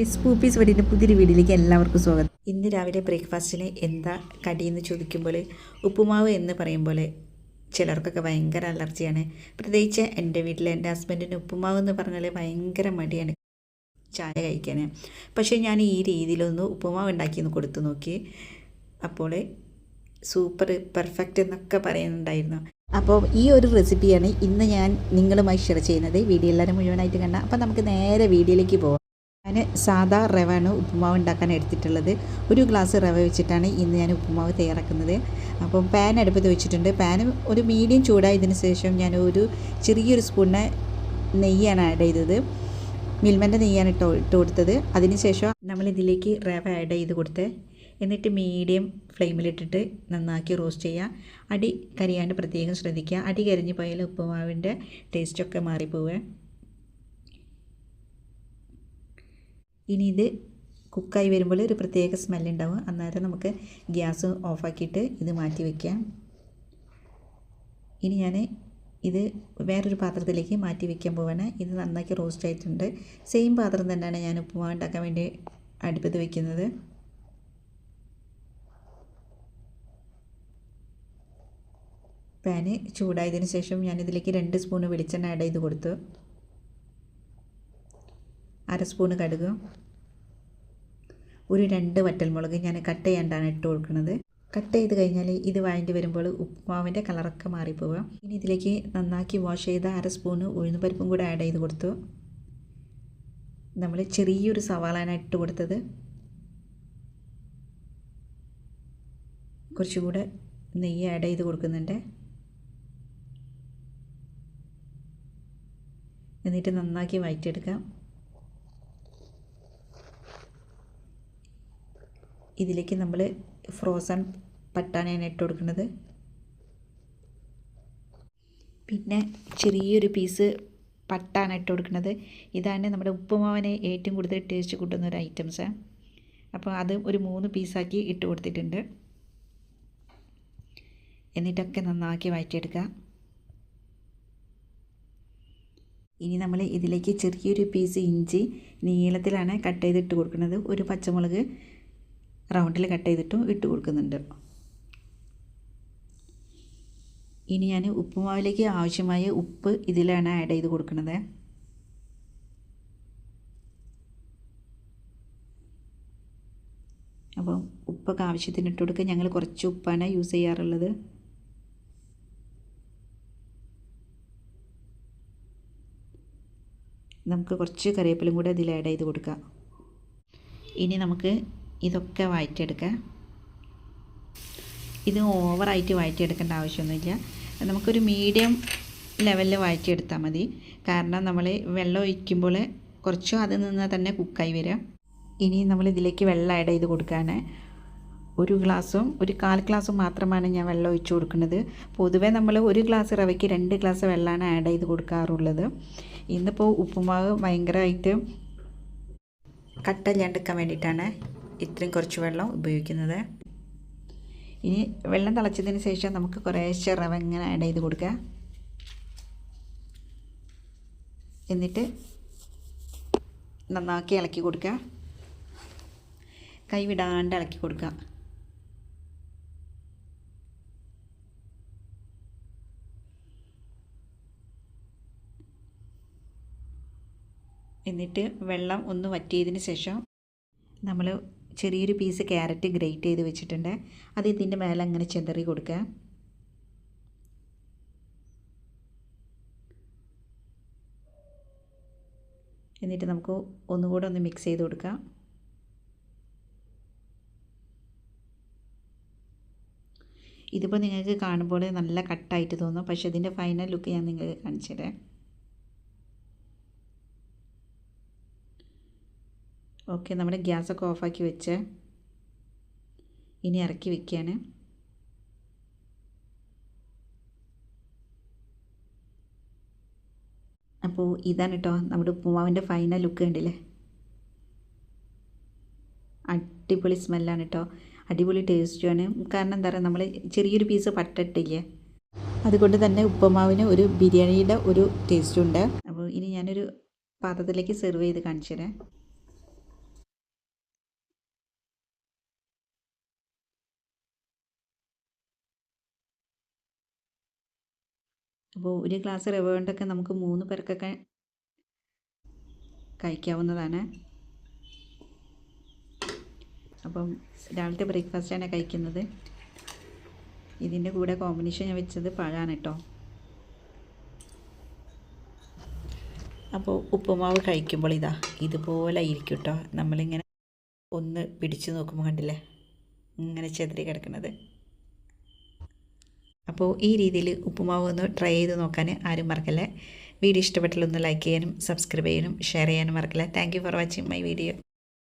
സ്പൂപ്പീസ് വടിയുടെ പുതിയൊരു വീഡിയോയിലേക്ക് എല്ലാവർക്കും സ്വാഗതം. ഇന്ന് രാവിലെ ബ്രേക്ക്ഫാസ്റ്റിന് എന്താ കടിയെന്ന് ചോദിക്കുമ്പോൾ ഉപ്പുമാവ് എന്ന് പറയുമ്പോൾ ചിലർക്കൊക്കെ ഭയങ്കര അലർജിയാണ്. പ്രത്യേകിച്ച് എൻ്റെ വീട്ടിൽ എൻ്റെ ഹസ്ബൻഡിന് ഉപ്പുമാവ് എന്ന് പറഞ്ഞാൽ ഭയങ്കര മടിയാണ് ചായ കഴിക്കാൻ. പക്ഷേ ഞാൻ ഈ രീതിയിലൊന്ന് ഉപ്പുമാവ് ഉണ്ടാക്കിയൊന്ന് കൊടുത്തു നോക്കി. അപ്പോൾ സൂപ്പർ പെർഫെക്റ്റ് എന്നൊക്കെ പറയുന്നുണ്ടായിരുന്നു. അപ്പോൾ ഈ ഒരു റെസിപ്പിയാണ് ഇന്ന് ഞാൻ നിങ്ങളുമായി ഷെയർ ചെയ്യുന്നത്. വീഡിയോ എല്ലാവരും മുഴുവനായിട്ട് കണ്ട. അപ്പോൾ നമുക്ക് നേരെ വീഡിയോയിലേക്ക് പോകാം. ഞാൻ സാധാ റവയാണ് ഉപ്പുമാവ് ഉണ്ടാക്കാൻ എടുത്തിട്ടുള്ളത്. ഒരു ഗ്ലാസ് റവ വെച്ചിട്ടാണ് ഇന്ന് ഞാൻ ഉപ്പുമാവ് തയ്യാറാക്കുന്നത്. അപ്പം പാൻ അടുപ്പത്ത് വെച്ചിട്ടുണ്ട്. പാൻ ഒരു മീഡിയം ചൂടായതിന് ശേഷം ഞാൻ ഒരു ചെറിയൊരു സ്പൂണ് നെയ്യാണ് ആഡ് ചെയ്തത്. മിൽമൻ്റെ നെയ്യാണ് ഇട്ട് കൊടുത്തത്. അതിനുശേഷം നമ്മളിതിലേക്ക് റവ ആഡ് ചെയ്ത് കൊടുത്ത് എന്നിട്ട് മീഡിയം ഫ്ലെയിമിലിട്ടിട്ട് നന്നാക്കി റോസ്റ്റ് ചെയ്യുക. അടി കരിയാണ്ട് പ്രത്യേകം ശ്രദ്ധിക്കുക. അടി കരിഞ്ഞ് പോയാൽ ഉപ്പുമാവിൻ്റെ ടേസ്റ്റൊക്കെ മാറിപ്പോവുക. ഇനി ഇത് കുക്കായി വരുമ്പോൾ ഒരു പ്രത്യേക സ്മെല്ലുണ്ടാവും. അന്നേരം നമുക്ക് ഗ്യാസ് ഓഫാക്കിയിട്ട് ഇത് മാറ്റി വയ്ക്കാം. ഇനി ഞാൻ ഇത് വേറൊരു പാത്രത്തിലേക്ക് മാറ്റി വയ്ക്കാൻ പോവാണ്. ഇത് നന്നാക്കി റോസ്റ്റ് ആയിട്ടുണ്ട്. സെയിം പാത്രം തന്നെയാണ് ഞാൻ ഉപ്പുമാവ് ഉണ്ടാക്കാൻ വേണ്ടി അടുപ്പത്ത് വയ്ക്കുന്നത്. പാന് ചൂടായതിനു ശേഷം ഞാനിതിലേക്ക് 2 സ്പൂണ് വെളിച്ചെണ്ണ ആഡ് ചെയ്ത് കൊടുത്തു. 1/2 സ്പൂണ് കടുക്, ഒരു 2 വറ്റൽമുളക് ഞാൻ കട്ട് ചെയ്യാണ്ടാണ് ഇട്ട് കൊടുക്കുന്നത്. കട്ട് ചെയ്ത് കഴിഞ്ഞാൽ ഇത് വഴണ്ടി വരുമ്പോൾ ഉപ്പുമാവിൻ്റെ കളറൊക്കെ മാറിപ്പോവുക. ഇനി ഇതിലേക്ക് നന്നാക്കി വാഷ് ചെയ്ത 1/2 സ്പൂണ് ഉഴുന്നുപരിപ്പും കൂടെ ആഡ് ചെയ്ത് കൊടുത്തു. നമ്മൾ ചെറിയൊരു സവാളാണ് ഇട്ട് കൊടുത്തത്. കുറച്ചുകൂടെ നെയ്യ് ആഡ് ചെയ്ത് കൊടുക്കുന്നുണ്ട്. എന്നിട്ട് നന്നാക്കി വഴറ്റിയെടുക്കാം. ഇതിലേക്ക് നമ്മൾ ഫ്രോസൺ പട്ടാണിയാണ് ഇട്ട് കൊടുക്കുന്നത്. പിന്നെ ചെറിയൊരു പീസ് പട്ടാണ് ഇട്ട് കൊടുക്കുന്നത്. ഇതാണ് നമ്മുടെ ഉപ്പുമാവിനെ ഏറ്റവും കൂടുതൽ ടേസ്റ്റ് കൂട്ടുന്ന ഒരു ഐറ്റംസ്. അപ്പോൾ അത് ഒരു 3 പീസാക്കി ഇട്ട് കൊടുത്തിട്ടുണ്ട്. എന്നിട്ടൊക്കെ നന്നാക്കി വഴറ്റിയെടുക്കുക. ഇനി നമ്മൾ ഇതിലേക്ക് ചെറിയൊരു പീസ് ഇഞ്ചി നീളത്തിലാണ് കട്ട് ചെയ്തിട്ട് കൊടുക്കുന്നത്. ഒരു പച്ചമുളക് റൗണ്ടിൽ കട്ട് ചെയ്തിട്ടും ഇട്ട് കൊടുക്കുന്നുണ്ട്. ഇനി ഞാൻ ഉപ്പുമാവിലേക്ക് ആവശ്യമായ ഉപ്പ് ഇതിലാണ് ആഡ് ചെയ്ത് കൊടുക്കുന്നത്. അപ്പോൾ ഉപ്പൊക്കെ ആവശ്യത്തിന് ഇട്ട് കൊടുക്കുക. ഞങ്ങൾ കുറച്ച് ഉപ്പാണ് യൂസ് ചെയ്യാറുള്ളത്. നമുക്ക് കുറച്ച് കറിവേപ്പിലയും കൂടെ അതിൽ ആഡ് ചെയ്ത് കൊടുക്കാം. ഇനി നമുക്ക് ഇതൊക്കെ വഴറ്റിയെടുക്കാം. ഇത് ഓവറായിട്ട് വഴറ്റിയെടുക്കേണ്ട ആവശ്യമൊന്നുമില്ല. നമുക്കൊരു മീഡിയം ലെവലിൽ വഴറ്റിയെടുത്താൽ മതി. കാരണം നമ്മൾ വെള്ളം ഒഴിക്കുമ്പോൾ കുറച്ചും അതിൽ നിന്ന് തന്നെ കുക്കായി വരിക. ഇനി നമ്മൾ ഇതിലേക്ക് വെള്ളം ആഡ് ചെയ്ത് കൊടുക്കുകയാണ്. ഒരു ഗ്ലാസും ഒരു 1/4 ഗ്ലാസും മാത്രമാണ് ഞാൻ വെള്ളം ഒഴിച്ച് കൊടുക്കുന്നത്. പൊതുവേ നമ്മൾ ഒരു ഗ്ലാസ് റവയ്ക്ക് 2 ഗ്ലാസ് വെള്ളമാണ് ആഡ് ചെയ്ത് കൊടുക്കാറുള്ളത്. ഇന്നിപ്പോൾ ഉപ്പുമാവ് ഭയങ്കരമായിട്ട് കട്ടല്ലാണ്ടിരിക്കാൻ വേണ്ടിയിട്ടാണ് ഇത്രയും കുറച്ച് വെള്ളം ഉപയോഗിക്കുന്നത്. ഇനി വെള്ളം തിളച്ചതിന് ശേഷം നമുക്ക് കുറേശ്ശെ റവ ഇങ്ങനെ ആഡ് ചെയ്ത് കൊടുക്കുക. എന്നിട്ട് നന്നാക്കി ഇളക്കി കൊടുക്കുക. കൈ വിടാണ്ട് ഇളക്കി കൊടുക്കുക. എന്നിട്ട് വെള്ളം ഒന്ന് വറ്റിയതിന് ശേഷം നമ്മൾ ചെറിയൊരു പീസ് ക്യാരറ്റ് ഗ്രേറ്റ് ചെയ്ത് വെച്ചിട്ടുണ്ട്. അത് ഇതിൻ്റെ മേലെ അങ്ങനെ ചെതറി കൊടുക്കുക. എന്നിട്ട് നമുക്ക് ഒന്നുകൂടെ ഒന്ന് മിക്സ് ചെയ്ത് കൊടുക്കാം. ഇതിപ്പോൾ നിങ്ങൾക്ക് കാണുമ്പോൾ നല്ല കട്ടായിട്ട് തോന്നും. പക്ഷേ ഇതിൻ്റെ ഫൈനൽ ലുക്ക് ഞാൻ നിങ്ങൾക്ക് കാണിച്ചു തരാം. ഓക്കെ, നമ്മുടെ ഗ്യാസൊക്കെ ഓഫാക്കി വെച്ച് ഇനി ഇറക്കി വെക്കുകയാണ്. അപ്പോൾ ഇതാണ് കേട്ടോ നമ്മുടെ ഉപ്പുമാവിൻ്റെ ഫൈനൽ ലുക്ക്. കണ്ടില്ലേ, അടിപൊളി സ്മെല്ലാണ് കേട്ടോ. അടിപൊളി ടേസ്റ്റുമാണ്. കാരണം എന്താ പറയുക, നമ്മൾ ചെറിയൊരു പീസ് പട്ട ഇട്ടില്ലേ, അതുകൊണ്ട് തന്നെ ഉപ്പുമാവിന് ഒരു ബിരിയാണിയുടെ ഒരു ടേസ്റ്റുണ്ട്. അപ്പോൾ ഇനി ഞാനൊരു പാത്രത്തിലേക്ക് സെർവ് ചെയ്ത് കാണിച്ചു തരാം. അപ്പോൾ ഒരു ഗ്ലാസ് റവ കൊണ്ടൊക്കെ നമുക്ക് 3 പേർക്കൊക്കെ കഴിക്കാവുന്നതാണ്. അപ്പം രാവിലത്തെ ബ്രേക്ക്ഫാസ്റ്റാണ് കഴിക്കുന്നത്. ഇതിൻ്റെ കൂടെ കോമ്പിനേഷൻ ഞാൻ വെച്ചത് പഴമാണ് കേട്ടോ. അപ്പോൾ ഉപ്പുമാവ് കഴിക്കുമ്പോൾ ഇതുപോലെ ആയിരിക്കും കേട്ടോ. നമ്മളിങ്ങനെ ഒന്ന് പിടിച്ചു നോക്കുമ്പോൾ കണ്ടില്ലേ ഇങ്ങനെ ചെതറി കിടക്കുന്നത്. അപ്പോൾ ഈ രീതിയിൽ ഉപ്പുമാവ് ഒന്ന് ട്രൈ ചെയ്ത് നോക്കാൻ ആരും മറക്കല്ലേ. വീഡിയോ ഇഷ്ടപ്പെട്ടാൽ ഒന്ന് ലൈക്ക് ചെയ്യാനും സബ്സ്ക്രൈബ് ചെയ്യാനും ഷെയർ ചെയ്യാനും മറക്കല്ലേ. Thank you for watching my video.